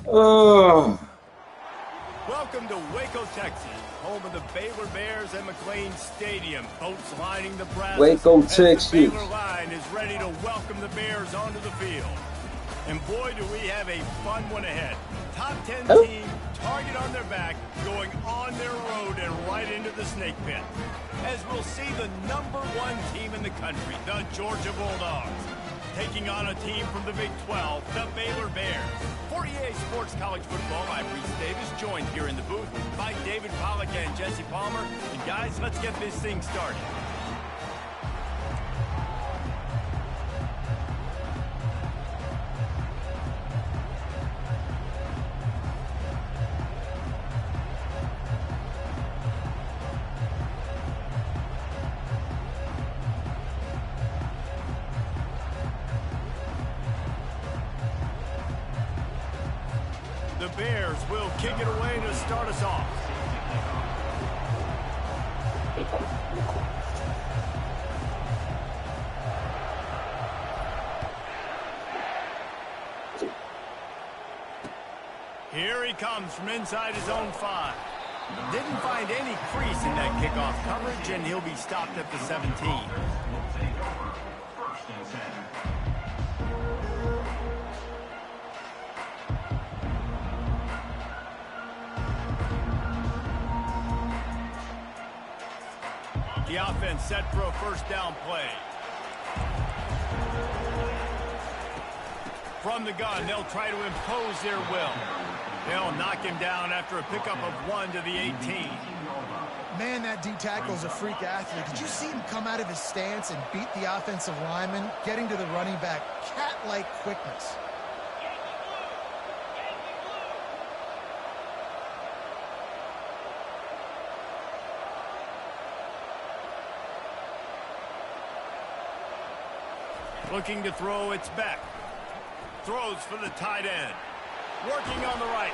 Oh. Welcome to Waco, Texas, home of the Baylor Bears and McLean Stadium. Boats lining the Brazos Waco, as Texas. the Baylor line is ready to welcome the Bears onto the field. And boy, do we have a fun one ahead. Top 10 team, target on their back, going on their road and right into the snake pit. As we'll see the #1 team in the country, the Georgia Bulldogs, taking on a team from the Big 12, the Baylor Bears. For EA Sports College Football, I'm Reese Davis, joined here in the booth by David Pollack and Jesse Palmer. And guys, let's get this thing started. The Bears will kick it away to start us off. Here he comes from inside his own 5. Didn't find any crease in that kickoff coverage, and he'll be stopped at the 17. The offense set for a first down play. From the gun, they'll try to impose their will. They'll knock him down after a pickup of 1 to the 18. Man, that D-tackle is a freak athlete. Did you see him come out of his stance and beat the offensive lineman, getting to the running back? Cat-like quickness. Looking to throw, it's back. Throws for the tight end. Working on the right.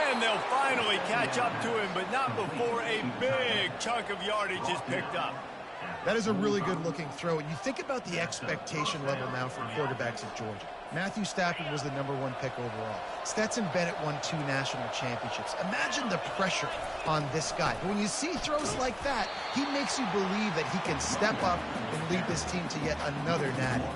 And they'll finally catch up to him, but not before a big chunk of yardage is picked up. That is a really good-looking throw. And you think about the expectation level now for quarterbacks at Georgia. Matthew Stafford was the #1 pick overall. Stetson Bennett won 2 national championships. Imagine the pressure on this guy. But when you see throws like that, he makes you believe that he can step up and lead this team to yet another natty.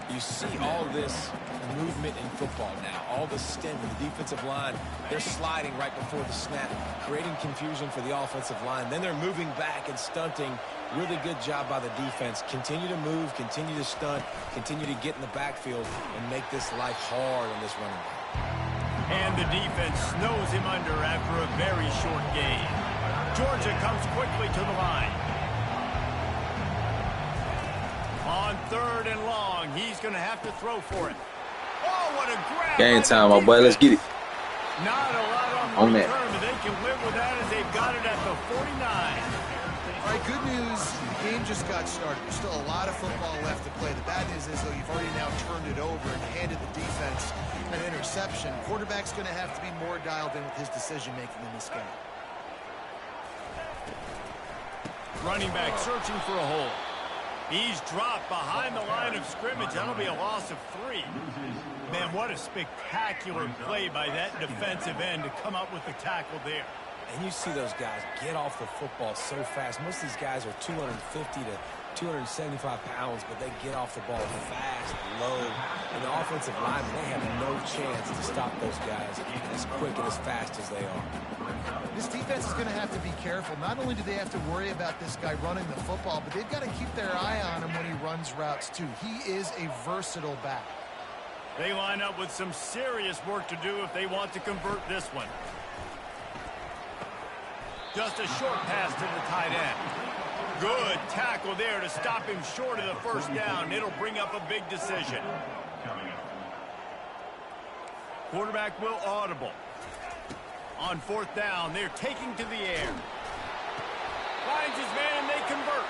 You see all this movement in football now. All the stint with the defensive line. They're sliding right before the snap, creating confusion for the offensive line. Then they're moving back and stunting. Really good job by the defense. Continue to move, continue to stunt, continue to get in the backfield and make this life hard on this running back. And the defense snows him under after a very short gain. Georgia comes quickly to the line. On 3rd and long, he's going to have to throw for it. Oh, what a grab! Game time, my boy. Let's get it. Not a lot On the that. return, but they can live with that as they've got it at the 49. All right, good news. The game just got started. There's still a lot of football left to play. The bad news is, though, you've already now turned it over and handed the defense an interception. Quarterback's going to have to be more dialed in with his decision-making in this game. Running back searching for a hole. He's dropped behind the line of scrimmage. That'll be a loss of 3. Man, what a spectacular play by that defensive end to come up with the tackle there. And you see those guys get off the football so fast. Most of these guys are 250 to 275 pounds, but they get off the ball fast, low. And the offensive linemen, they have no chance to stop those guys as quick and as fast as they are. This defense is going to have to be careful. Not only do they have to worry about this guy running the football, but they've got to keep their eye on him when he runs routes, too. He is a versatile back. They line up with some serious work to do if they want to convert this one. Just a short pass to the tight end. Good tackle there to stop him short of the first down. It'll bring up a big decision. Quarterback will audible. On 4th down, they're taking to the air. Finds his man and they convert.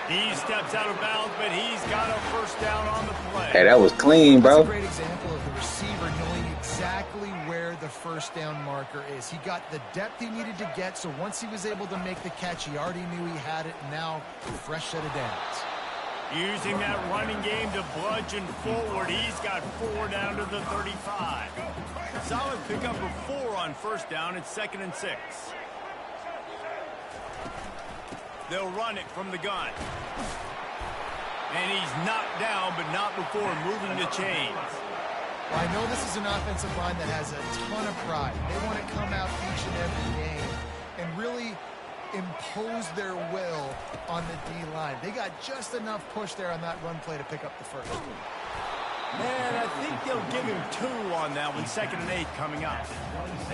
He steps out of bounds, but he's got a first down on the play. Hey, that was clean, bro. That's a great example of the receiver knowing exactly where the first down marker is. He got the depth he needed to get, so once he was able to make the catch, he already knew he had it, and now fresh set of downs. Using that running game to bludgeon forward. He's got 4 down to the 35. Solid pickup of 4 on first down. It's 2nd and 6. They'll run it from the gun. And he's knocked down, but not before moving the chains. Well, I know this is an offensive line that has a ton of pride. They want to come out each and every game and really impose their will on the D-line. They got just enough push there on that run play to pick up the first. Man, I think they'll give him 2 on that one. 2nd and 8 coming up.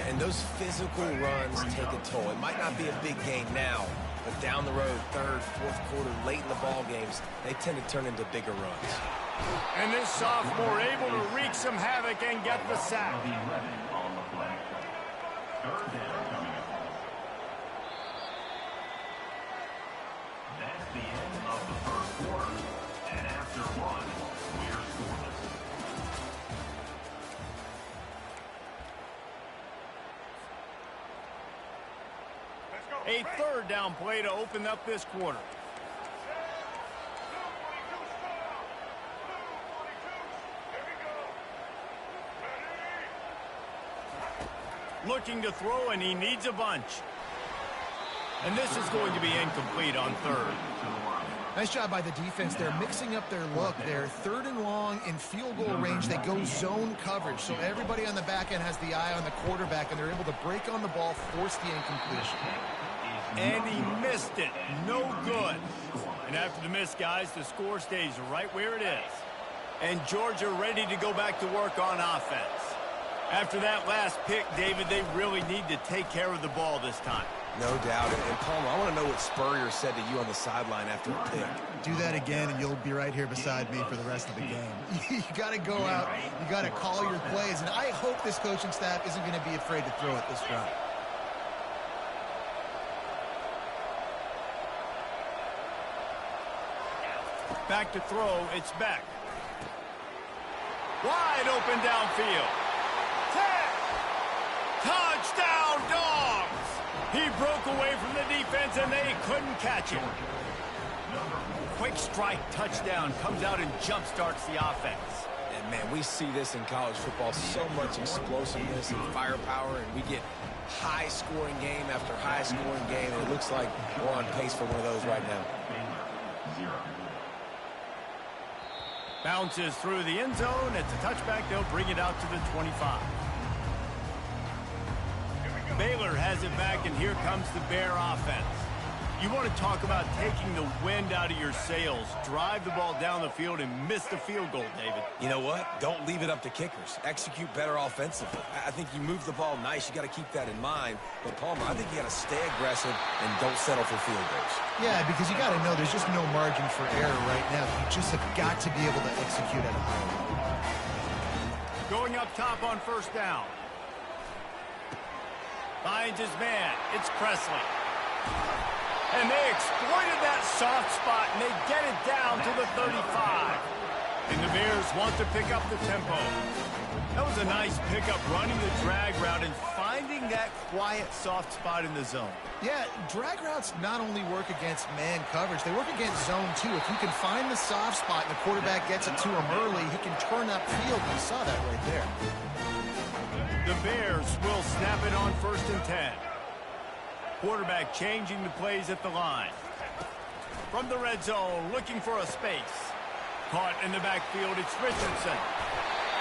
And those physical runs take a toll. It might not be a big gain now, but down the road, 3rd, 4th quarter, late in the ball games, they tend to turn into bigger runs. And this sophomore able to wreak some havoc and get the sack. That's the end of the first quarter. And after 1, we're scoreless. A 3rd down play to open up this quarter. Looking to throw, and he needs a bunch. And this is going to be incomplete on 3rd. Nice job by the defense. They're mixing up their look. They're 3rd and long in field goal range. They go zone coverage. So everybody on the back end has the eye on the quarterback, and they're able to break on the ball, force the incompletion. And he missed it. No good. And after the miss, guys, the score stays right where it is. And Georgia ready to go back to work on offense. After that last pick, David, they really need to take care of the ball this time. No doubt. And Palmer, I want to know what Spurrier said to you on the sideline after a pick. Do that again, and you'll be right here beside me for the rest of the game. You got to go out. You got to call your plays. And I hope this coaching staff isn't going to be afraid to throw it this drive. Back to throw. It's Beck. Wide open downfield. Touchdown, Dogs! He broke away from the defense, and they couldn't catch him. Quick strike touchdown comes out and jump-starts the offense. And, man, we see this in college football, so much explosiveness and firepower, and we get high-scoring game after high-scoring game, and it looks like we're on pace for one of those right now. Bounces through the end zone. It's a touchback. They'll bring it out to the 25. Baylor has it back, and here comes the Bear offense. You want to talk about taking the wind out of your sails. Drive the ball down the field and miss the field goal, David. You know what? Don't leave it up to kickers. Execute better offensively. I think you move the ball nice. You got to keep that in mind. But, Palmer, I think you got to stay aggressive and don't settle for field goals. Yeah, because you got to know there's just no margin for error right now. You just have got to be able to execute at a high level. Going up top on first down. Finds his man. It's Presley. And they exploited that soft spot, and they get it down to the 35. And the Bears want to pick up the tempo. That was a nice pickup, running the drag route and finding that quiet, soft spot in the zone. Yeah, drag routes not only work against man coverage, they work against zone too. If you can find the soft spot and the quarterback gets it to him early, he can turn that field. We saw that right there. The Bears will snap it on 1st and 10. Quarterback changing the plays at the line. From the red zone, looking for a space. Caught in the backfield, it's Richardson.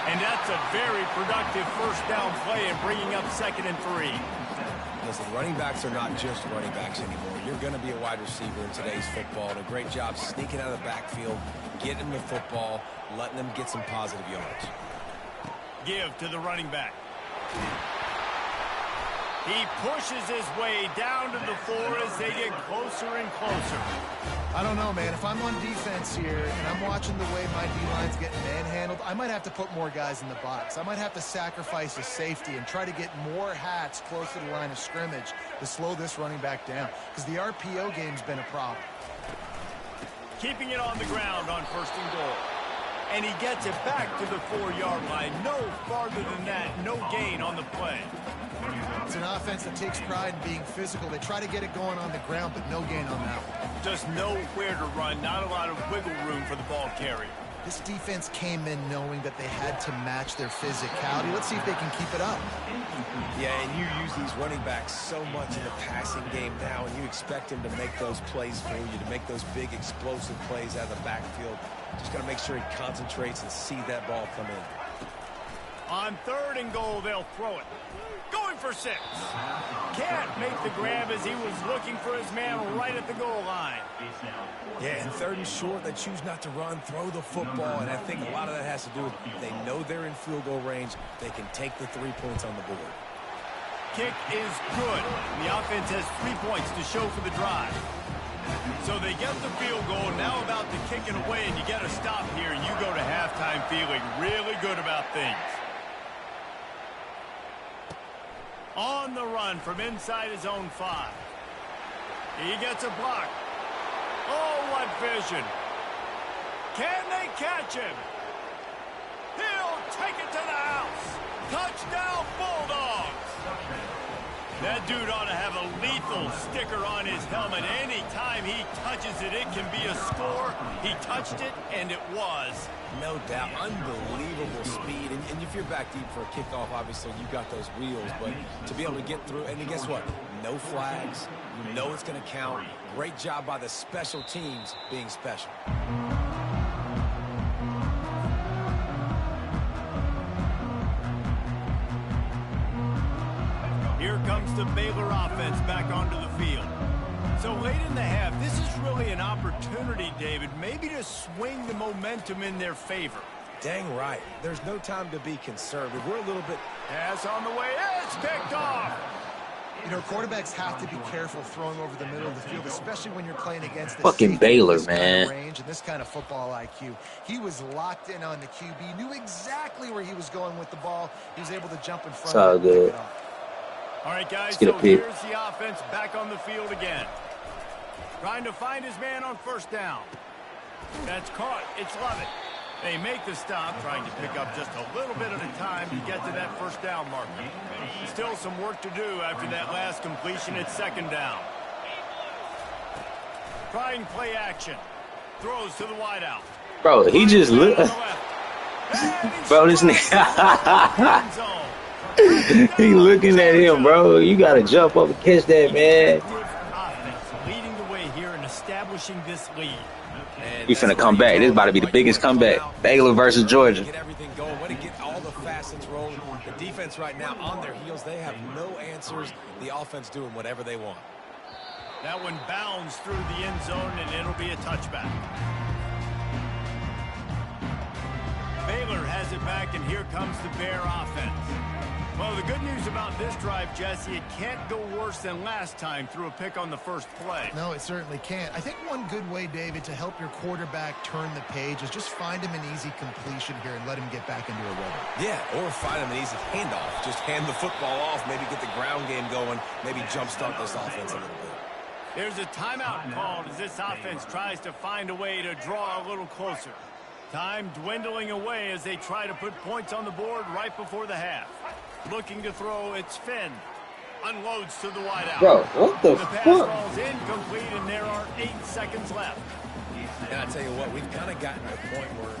And that's a very productive first down play and bringing up 2nd and 3. Listen, running backs are not just running backs anymore. You're going to be a wide receiver in today's football. And a great job sneaking out of the backfield, getting the football, letting them get some positive yards. Give to the running back. He pushes his way down to the 4 as they get closer and closer. I don't know, man. If I'm on defense here and I'm watching the way my D-line's getting manhandled, I might have to put more guys in the box. I might have to sacrifice a safety and try to get more hats close to the line of scrimmage to slow this running back down, because the RPO game's been a problem. Keeping it on the ground on 1st and goal. And he gets it back to the 4-yard line. No farther than that. No gain on the play. It's an offense that takes pride in being physical. They try to get it going on the ground, but no gain on that one. Just nowhere to run, not a lot of wiggle room for the ball carrier. This defense came in knowing that they had to match their physicality. Let's see if they can keep it up. Yeah, and you use these running backs so much in the passing game now, and you expect him to make those plays for you, to make those big explosive plays out of the backfield. Just got to make sure he concentrates and see that ball come in. On 3rd and goal, they'll throw it. Going for 6. Can't make the grab as he was looking for his man right at the goal line. Yeah, and 3rd and short, they choose not to run, throw the football, and I think a lot of that has to do with they know they're in field goal range. They can take the 3 points on the board. Kick is good. The offense has 3 points to show for the drive. So they get the field goal, now about to kick it away, and you get a stop here, and you go to halftime feeling really good about things. On the run from inside his own 5. He gets a block. Oh, what vision. Can they catch him? He'll take it to the house. Touchdown, Bulldogs. That dude ought to have a lethal sticker on his helmet. Anytime he touches it, it can be a score. He touched it, and it was. No doubt. Unbelievable speed. And if you're back deep for a kickoff, obviously you got those wheels. But to be able to get through, and guess what? No flags. You know it's going to count. Great job by the special teams being special. Here comes the Baylor offense back onto the field. So late in the half, this is really an opportunity, David, maybe to swing the momentum in their favor. Dang right. There's no time to be conservative. We're a little bit... Pass on the way. It's picked off. You know, quarterbacks have to be careful throwing over the middle of the field, especially when you're playing against this Fucking Baylor, man. Kind of range and this kind of football IQ. He was locked in on the QB, knew exactly where he was going with the ball. He was able to jump in front It's all of it and good. pick it off. All right, guys, Let's get so a pick. here's the offense back on the field again. Trying to find his man on 1st down. That's caught. It's Lovett. They make the stop, trying to pick up just a little bit at a time to get to that 1st down marker. Still some work to do after that last completion at 2nd down. Trying play action. Throws to the wideout. Bro, he just look. Bro, this nigga. He looking at him, bro. You gotta jump up and catch that, man. Offense leading the way here and establishing this lead. We finna come back. This is about to be the biggest comeback. Baylor versus Georgia. Get everything going. Way to get all the facets rolling. The defense right now on their heels. They have no answers. The offense doing whatever they want. That one bounds through the end zone, and it'll be a touchback. Baylor has it back, and here comes the Bear offense. Well, the good news about this drive, Jesse, it can't go worse than last time through a pick on the first play. No, it certainly can't. I think one good way, David, to help your quarterback turn the page is just find him an easy completion here and let him get back into a rhythm. Yeah, or find him an easy handoff. Just hand the football off, maybe get the ground game going, maybe jumpstart this offense a little bit. There's a timeout called as this offense tries to find a way to draw a little closer. Time dwindling away as they try to put points on the board right before the half. Looking to throw, it's Finn. Unloads to the wideout. Bro, what the pass fuck? falls incomplete, and there are 8 seconds left. And I tell you what, we've kind of gotten to a point where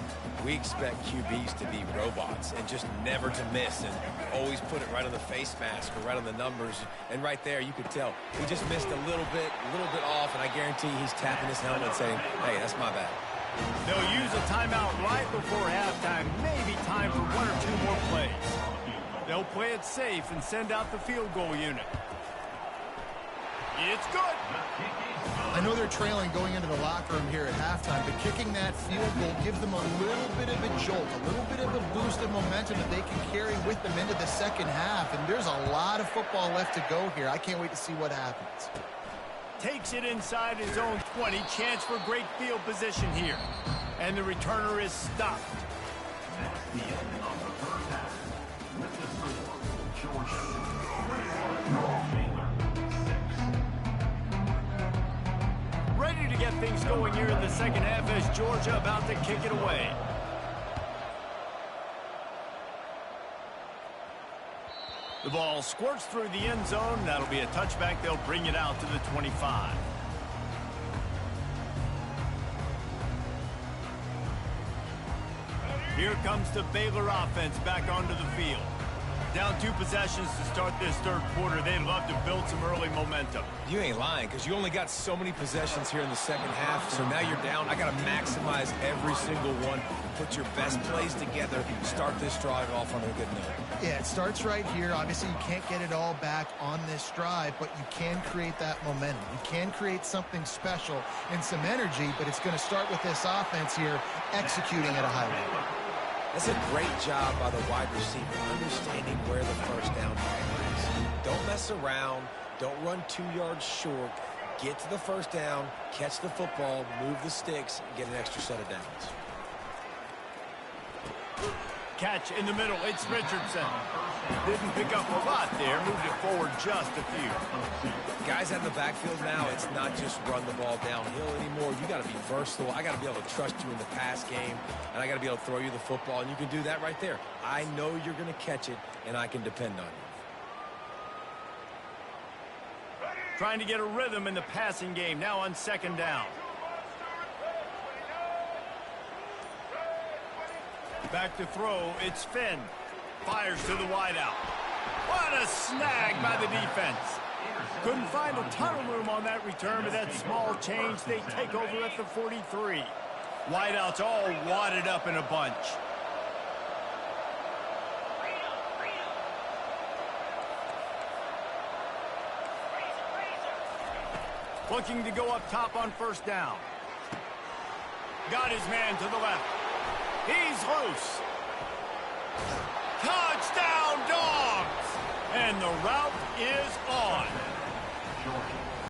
we expect QBs to be robots and just never to miss and always put it right on the face mask or right on the numbers. And right there, you could tell he just missed a little bit off, and I guarantee he's tapping his helmet saying, hey, that's my bad. They'll use a timeout right before halftime. Maybe time for 1 or 2 more plays. They'll play it safe and send out the field goal unit. It's good. I know they're trailing going into the locker room here at halftime, but kicking that field goal gives them a little bit of a jolt, a little bit of a boost of momentum that they can carry with them into the second half. And there's a lot of football left to go here. I can't wait to see what happens. Takes it inside his own 20. Chance for great field position here. And the returner is stopped. That's the end of the first half. With the score, Georgia 4, Baylor 6. Ready to get things going here in the second half as Georgia about to kick it away. The ball squirts through the end zone. That'll be a touchback. They'll bring it out to the 25. Here comes the Baylor offense back onto the field. Down 2 possessions to start this third quarter. They'd love to build some early momentum. You ain't lying, because you only got so many possessions here in the second half, so now you're down. I got to maximize every single one, put your best plays together, start this drive off on a good note. Yeah, it starts right here. Obviously, you can't get it all back on this drive, but you can create that momentum. You can create something special and some energy, but it's going to start with this offense here executing at a high level. That's a great job by the wide receiver, understanding where the first down marker is. Don't mess around. Don't run 2 yards short. Get to the first down, catch the football, move the sticks, and get an extra set of downs. Catch in the middle. It's Richardson. Didn't pick up a lot there. Moved it forward just a few. Guys out in the backfield now, it's not just run the ball downhill anymore. You got to be versatile. I got to be able to trust you in the pass game, and I got to be able to throw you the football, and you can do that right there. I know you're going to catch it, and I can depend on you. Trying to get a rhythm in the passing game. Now on second down. Back to throw. It's Finn. Fires to the wideout. What a snag by the defense. Couldn't find a ton of room on that return, but that small change, they take over at the 43. Wideouts all wadded up in a bunch. Looking to go up top on first down. Got his man to the left. He's loose. Touchdown, Dogs! And the route is on.